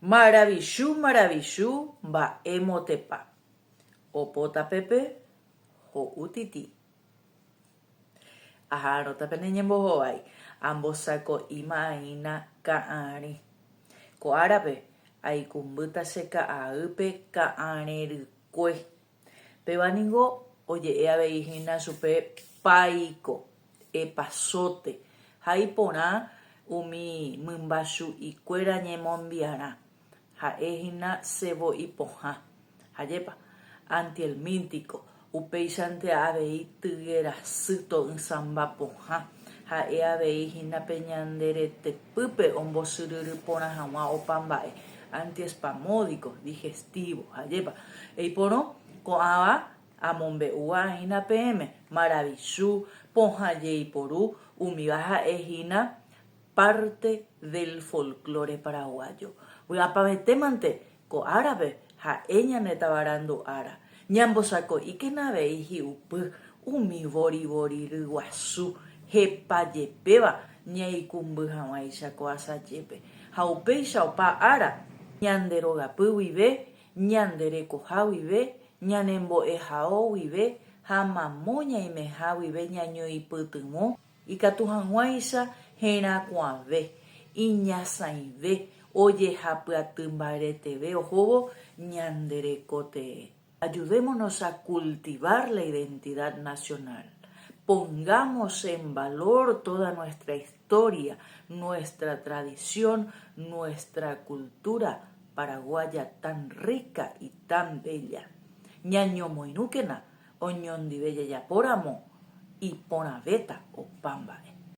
Maravillú, maravillú, va emotepa. Opota pepe, ho utiti. Ajaro tapeneñembo hoai. Ambos saco imaina kaari. Ko árape, aikumbuta se kaaupe kaanerykue. Pevaningo, oye, aveihina supe paiko, epasote. Haipona umi mimbasu ikuera ñemombiara. Haehina sebo ipoja. Hayepa, anti el mítico. Upeisante avei tiguera sito nsamba poja. Hae aveihina peñandere tepüpe ombosururu pona hawa opambae. Antiespamódico, digestivo. Hayepa. Eipono, koava amombe ua hina PM. Maravillú, poja yeiporu, umibaja ehina parte del folclore paraguayo. Uyapametemante ko árabe ha eña netabarando ara. Ñambo sako ikenave iji upu umi bori ryguasu hepajepéva ñaikumby hag̃uáicha ko asajepe. Ha upéicha opa ára ñanderogapy guive, ñanderekoha guive, ñanembo'ehao guive ha mamo ñaimeha guive ñañoipytyvõ ikatu hag̃uáicha herakuãve, iñasãive, ojehapyaty mbareteve ohóvo ñanderekotee. Ayudémonos a cultivar la identidad nacional. Pongamos en valor toda nuestra historia, nuestra tradición, nuestra cultura paraguaya tan rica y tan bella. Ñaño moinúquena, oñondive yayapóramo y ponaveta o pambae.